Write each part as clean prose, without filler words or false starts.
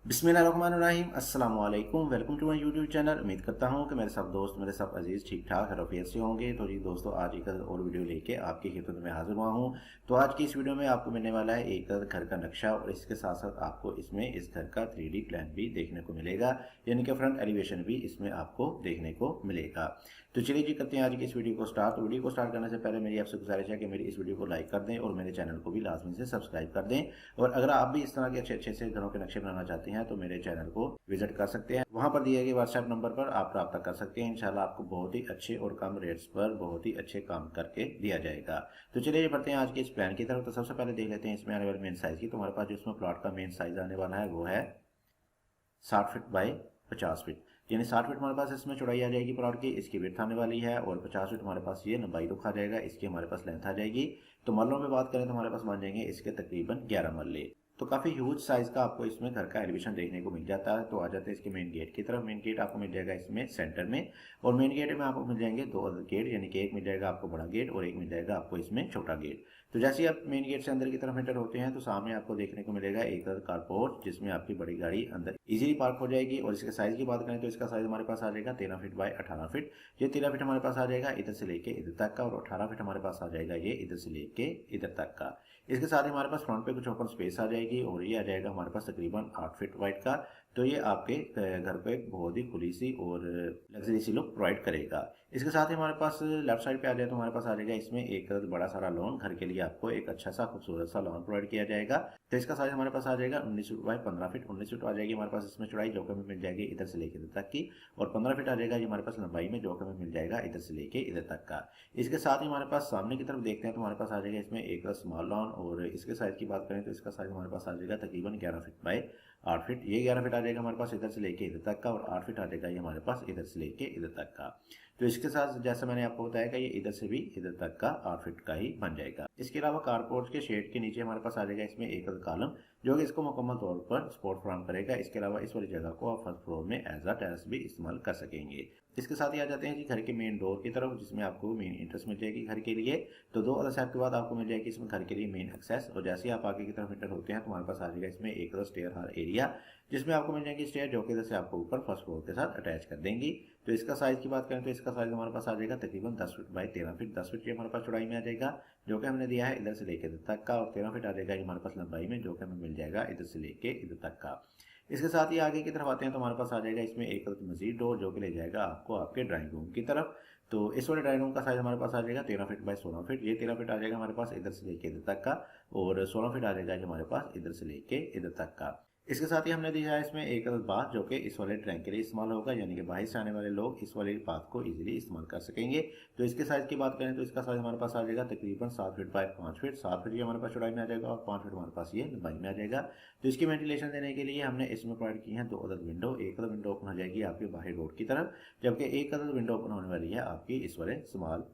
बिस्मिल्लाहिर्रहमानिर्रहीम अस्सलाम वालेकुम। Welcome to my YouTube channel. उम्मीद करता हूँ कि मेरे सब दोस्त मेरे सब अजीज़ ठीक ठाक खैरियत से होंगे। तो जी दोस्तों, आज एक और वीडियो लेके आपकी खिदमत में हाजिर हुआ हूँ। तो आज की इस वीडियो में आपको मिलने वाला है एक घर का नक्शा, और इसके साथ साथ आपको इसमें इस घर का 3D प्लान भी देखने को मिलेगा, यानी कि फ्रंट एलिवेशन भी इसमें आपको देखने को मिलेगा। तो चलिए जी, करते हैं आज की इस वीडियो को स्टार्ट। वीडियो को स्टार्ट करने से पहले मेरी आपसे गुजारिश है कि मेरी इस वीडियो को लाइक कर दें और मेरे चैनल को भी लाजमी से सब्सक्राइब कर दें। और अगर आप भी इस तरह के अच्छे अच्छे से घरों के नक्शे बनाना चाहते हैं तो मेरे चैनल को विजिट कर सकते हैं। वहां पर दिए गए व्हाट्सएप नंबर पर आप रब्ता कर सकते हैं। इंशाल्लाह आपको बहुत ही अच्छे और कम रेट्स पर बहुत ही अच्छे काम करके दिया जाएगा। तो चलिए बढ़ते हैं आज के इस प्लान की तरफ। तो सबसे पहले देख लेते हैं इसमें आने वाले मेन साइज की। तो हमारे पास जो इसमें प्लॉट का मेन साइज आने वाला है वो है 60 फीट बाई 50 फीट, यानी 60 फीट हमारे पास इसमें चौड़ाई आ जाएगी प्लॉट की, इसकी विड्थ आने वाली है, और 50 फीट हमारे पास ये लंबाई रुख आ जाएगा, इसकी हमारे पास लेंथ आ जाएगी। तो मरलों में बात करें तो हमारे पास बन जाएंगे इसके तकरीबन 11 मरले। तो काफी ह्यूज साइज का आपको इसमें घर का एलिवेशन देखने को मिल जाता है। तो आ जाते हैं इसके मेन गेट की तरफ। मेन गेट आपको मिल जाएगा इसमें सेंटर में, और मेन गेट में आपको मिल जाएंगे दो अदर गेट, यानी कि एक मिल जाएगा आपको बड़ा गेट और एक मिल जाएगा आपको इसमें छोटा गेट। तो जैसे ही आप मेन गेट से अंदर की तरफ एंटर होते हैं तो सामने आपको देखने को मिलेगा एक कारपोर्ट, जिसमें आपकी बड़ी गाड़ी अंदर इजीली पार्क हो जाएगी। और इसके साइज की बात करें तो इसका साइज हमारे पास आ जाएगा 13 फीट बाय 18 फीट। ये 13 फीट हमारे पास आ जाएगा इधर से लेके इधर तक का, और 18 फीट हमारे पास आ जाएगा ये इधर से लेके इधर तक का। इसके साथ ही हमारे पास फ्रंट पे कुछ ओपन स्पेस आ जाएगी, और ये आ जाएगा हमारे पास तकरीबन 8 फीट वाइड का। तो ये आपके घर पे एक बहुत ही खुली सी और लग्जरी सी लुक प्रोवाइड करेगा। इसके साथ ही हमारे पास लेफ्ट साइड पे आ जाए तो हमारे पास आ जाएगा इसमें एक बड़ा सारा लॉन। घर के लिए आपको एक अच्छा सा खूबसूरत सा लॉन प्रोवाइड किया जाएगा। तो इसका साइज हमारे पास आ जाएगा 19 फीट बाय 15 फीट। 19 फीट आ जाएगी हमारे पास इसमें चौड़ाई, जो कि हमें मिल जाएगी इधर से लेके इधर तक की, और 15 फीट आ जाएगा ये हमारे पास लंबाई में, जो कि हमें मिल जाएगा इधर से लेके इधर तक का। इसके साथ ही हमारे पास सामने की तरफ देखते हैं तो हमारे पास आ जाएगा इसमें एक स्मॉल लॉन, और इसके साइज की बात करें तो इसका साइज हमारे पास आ जाएगा तकरीबन 11 फीट बाय 8 फीट। ये 11 फीट आ जाएगा हमारे पास इधर से लेके इधर तक का, और 8 फीट आ जाएगा ये हमारे पास इधर से लेके इधर तक का। तो इसके साथ जैसा मैंने आपको बताया कि ये इधर से भी इधर तक का 8 फीट का ही बन जाएगा। इसके अलावा कारपोर्ट के शेड के नीचे हमारे पास आ जाएगा इसमें एक कॉलम, जो कि इसको मुकम्मल तौर पर सपोर्ट फराहम करेगा। इसके अलावा इस वाली जगह को आप फर्स्ट फ्लोर में एज अ टेरेस भी इस्तेमाल कर सकेंगे। इसके साथ ही आ जाते हैं जी घर के मेन डोर की तरफ, जिसमें आपको मेन एंट्रेंस मिल जाएगी घर के लिए। तो दो अदर साइड के बाद आपको मिल जाएगी इसमें घर के लिए मेन एक्सेस, और जैसे ही आप आगे की तरफ एंटर होते हैं तो हमारे पास आ जाएगा इसमें एक स्टेयर हर एरिया, जिसमें आपको मिल जाएगी स्टेयर, जो कि इधर से आपको ऊपर फर्स्ट फ्लोर के साथ अटैच कर देंगी। तो इसका साइज की बात करें तो इसका साइज हमारे पास आ जाएगा तकरीबन 10 फीट बाय 13 फीट। 10 फीट ये हमारे पास चौड़ाई में आ जाएगा, जो कि हमने दिया है इधर से लेके इधर तक का, और 13 फीट आ जाएगा ये हमारे पास लंबाई में, जो कि हमें मिल जाएगा इधर से लेके इधर तक का। इसके साथ ही आगे की तरफ आते हैं तो हमारे पास आ जाएगा इसमें एक मजीद डोर, जो कि ले जाएगा आपको आपके ड्राइंग रूम की तरफ। तो इस वाले ड्राइंग रूम का साइज हमारे पास आ जाएगा 13 फीट बाय 16 फीट। ये 13 फीट आ जाएगा हमारे पास इधर से लेके इधर तक का, और 16 फीट आ जाएगा ये हमारे पास इधर से लेके इधर तक का। इसके साथ ही हमने दिया है इसमें एक बाथ, जो कि इस वाले ड्राइंग के लिए इस्तेमाल होगा, यानी कि बाहर से आने वाले लोग इस वाले बाथ को इजीली इस्तेमाल कर सकेंगे। तो इसके साइज की बात करें तो इसका साइज हमारे पास आ जाएगा तकरीबन 7 फीट बाय 5 फीट। 7 फीट ये हमारे पास चौड़ाई में आ जाएगा, और 5 फीट हमारे पास ये लंबाई में आ जाएगा। तो इसकी वेंटिलेशन देने के लिए हमने इसमें प्रोवाइड की है दो अदद विंडो। एक अदद विंडो ओपन हो जाएगी आपकी बाहर रोड की तरफ, जबकि एक अदद विंडो ओपन होने वाली है आपकी इस वाले स्मॉल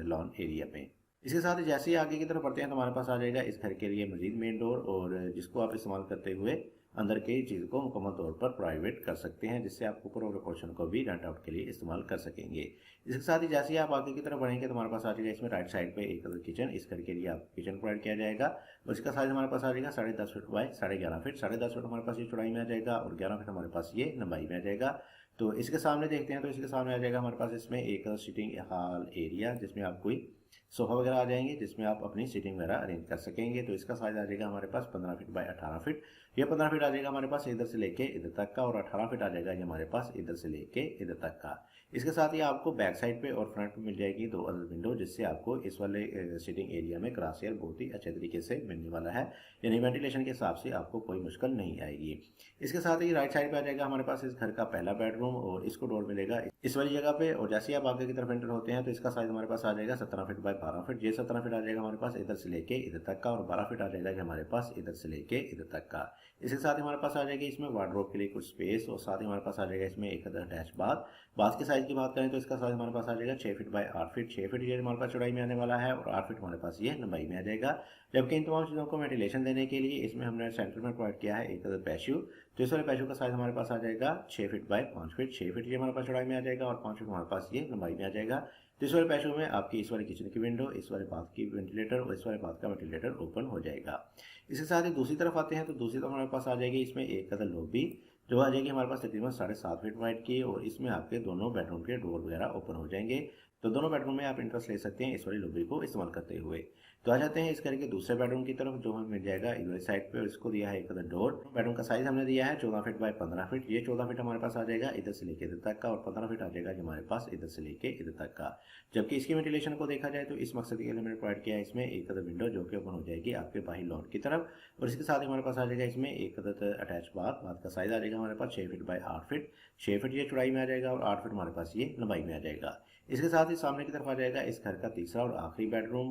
लॉन एरिया में। इसके साथ ही जैसे ही आगे की तरफ बढ़ते हैं तो हमारे पास आ जाएगा इस घर के लिए मजीद मेन डोर, और जिसको आप इस्तेमाल करते हुए अंदर की चीज़ को मुकम्मल तौर पर प्राइवेट कर सकते हैं, जिससे आप ऊपर और पोर्शन को भी रेंट आउट के लिए इस्तेमाल कर सकेंगे। इसके साथ ही जैसे ही आप आगे की तरफ बढ़ेंगे तो हमारे पास आ जाएगा इसमें राइट साइड पे एक किचन। इस घर के लिए आप किचन प्रोवाइड किया जाएगा, और इसका साइज हमारे पास आ जाएगा 10.5 फीट बाय 11.5 फीट। 10.5 फीट हमारे पास ये चौड़ाई में आ जाएगा, और 11 फीट हमारे पास ये लंबाई में आ जाएगा। तो इसके सामने देखते हैं तो इसके सामने आ जाएगा हमारे पास इसमें एक सिटिंग हॉल एरिया, जिसमें आप कोई सोफा वगैरह आ जाएंगे, जिसमें आप अपनी सीटिंग वगैरह अरेंज कर सकेंगे। तो इसका साइज आ जाएगा हमारे पास 15 फीट बाय 18 फीट। ये 15 फीट आ जाएगा हमारे पास इधर से लेके इधर तक का, और 18 फीट आ जाएगा ये हमारे पास इधर से लेके इधर तक का। इसके साथ ही आपको बैक साइड पे और फ्रंट में मिल जाएगी दो अदर विंडो, जिससे आपको इस वाले सीटिंग एरिया में क्रॉस एयर बहुत ही अच्छे तरीके से मिलने वाला है, यानी वेंटिलेशन के हिसाब से आपको कोई मुश्किल नहीं आएगी। इसके साथ ही राइट साइड पे आ जाएगा हमारे पास इस घर का पहला बेडरूम, और इसको डोर मिलेगा इस वाली जगह पे। और जैसे ही आप आगे की तरफ एंटर होते हैं तो इसका साइज हमारे पास आ जाएगा 17 फीट बाय 12 फीट। ये 17 फीट आ जाएगा हमारे पास इधर से लेके इधर तक का, और 12 फीट आ जाएगा हमारे पास इधर से लेके इधर तक का। इसके साथ ही हमारे पास आ जाएगी इसमें वार्डरोब के लिए कुछ स्पेस, और साथ ही हमारे पास आ जाएगा इसमें एक अटैच बाथ। बाथ के साइज की बात करें तो इसका साइज हमारे पास आ जाएगा 6 फीट बाय 8 फीट। 6 फीट ये हमारे पास चौड़ाई में आने वाला है, और 8 फीट हमारे पास ये लंबाई में आ जाएगा। जबकि इन तमाम चीज़ों को वेंटिलेशन देने के लिए इसमें हमने सेंटर में प्रोवाइड किया है एक पैशू। तो इस वाले पैशू का साइज हमारे पास आ जाएगा 6 फीट बाय 5 फीट। 6 फीट ये हमारे पास चौड़ाई में आ जाएगा, और 5 फीट हमारे पास ये लंबाई में आ जाएगा। तो इस वाले बेडरूम में आपकी इस वाले किचन की विंडो, इस वाले बाथ की वेंटिलेटर और इस वाले बाथ का वेंटिलेटर ओपन हो जाएगा। इसके साथ ही दूसरी तरफ आते हैं तो दूसरी तरफ हमारे पास आ जाएगी इसमें एक कदर लॉबी, जो आ जाएगी हमारे पास तकरीबन 7.5 फीट वाइड की, और इसमें आपके दोनों बेडरूम के डोर वगैरह ओपन हो जाएंगे। तो दोनों बेडरूम में आप इंटरेस्ट ले सकते हैं इस वाली लॉबी को इस्तेमाल करते हुए। तो आ जाते हैं इस घर के दूसरे बेडरूम की तरफ, जो हमें मिल जाएगा इधर साइड पे, और इसको दिया है एक अदर डोर। बेडरूम का साइज हमने दिया है 14 फीट बाय 15 फीट। ये 14 फीट हमारे पास आ जाएगा इधर से लेके इधर तक का, और 15 फीट आ जाएगा हमारे पास इधर से लेके इधर तक का। जबकि इसकी वेंटिलेशन को देखा जाए तो इस मकसद के लिए हमने प्रोवाइड किया है इसमें एक अदर विंडो, जो कि ओपन हो जाएगी आपके बाहरी लॉन की तरफ। और इसके साथ ही हमारे पास आ जाएगा इसमें एक अदर अटैच बाथ। बाथ का साइज आ जाएगा हमारे पास 6 फीट बाय 8 फीट। 6 फीट ये चौड़ाई में आ जाएगा और 8 फीट हमारे पास ये लंबाई में आ जाएगा। इसके साथ ही सामने की तरफ आ जाएगा इस घर का तीसरा और आखिरी बेडरूम,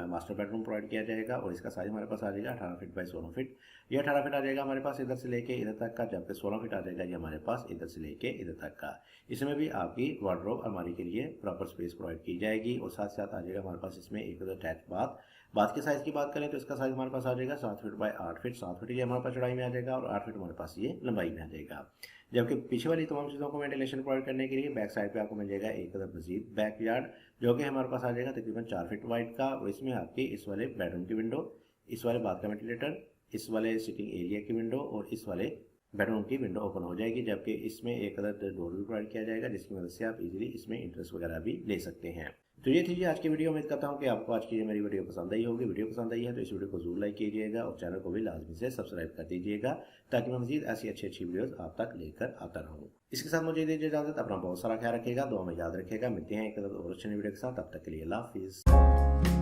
मास्टर बेडरूम प्रोवाइड किया जाएगा, और इसका साइज हमारे पास आ जाएगा 18 फीट बाय 16 फीट। ये 18 फीट आ जाएगा हमारे पास इधर से लेके इधर तक का, जबकि 16 फीट आ जाएगा ये हमारे पास इधर से लेके इधर तक का। इसमें भी आपकी वार्डरोब अलमारी के लिए प्रॉपर स्पेस प्रोवाइड की जाएगी, और साथ साथ आ जाएगा हमारे पास इसमें एक अटैच बाथ। बाथ के साइज की बात करें तो इसका साइज हमारे पास आ जाएगा 7 फीट बाय 8 फीट। 7 फीट ये हमारे पास चौड़ाई में आ जाएगा और 8 फीट हमारे पास ये लंबाई में आ जाएगा। जबकि पीछे वाली तमाम चीज़ों को वेंटिलेशन प्रोवाइड करने के लिए बैक साइड पे आपको मिल जाएगा एक अदर मजीद बैकयार्ड, जो कि हमारे पास आ जाएगा तकरीबन 4 फीट वाइड का, और इसमें आपकी इस वाले बेडरूम की विंडो, इस वाले बाथ का वेंटिलेटर, इस वाले सिटिंग एरिया की विंडो और इस वाले बेडरूम की विंडो ओपन हो जाएगी। जबकि इसमें एक अदर डोर भी प्रोवाइड किया जाएगा, जिसकी मदद से आप इजीली इसमें इंटरेस्ट वगैरह भी ले सकते हैं। तो ये थी जी आज की वीडियो। उम्मीद करता हूँ कि आपको आज की ये मेरी वीडियो पसंद आई होगी। वीडियो पसंद आई है तो इस वीडियो को जरूर लाइक कीजिएगा, और चैनल को भी लाजमी से सब्सक्राइब कर दीजिएगा, ताकि मैं मजीद ऐसी अच्छी वीडियोस आप तक लेकर आता रहूँ। इसके साथ मुझे दीजिए इजाजत। अपना बहुत सारा ख्याल रखिएगा, दुआ में याद रखिएगा। मिलते हैं एक और अच्छी वीडियो के साथ, तब तक के लिए अल्लाह हाफिज़।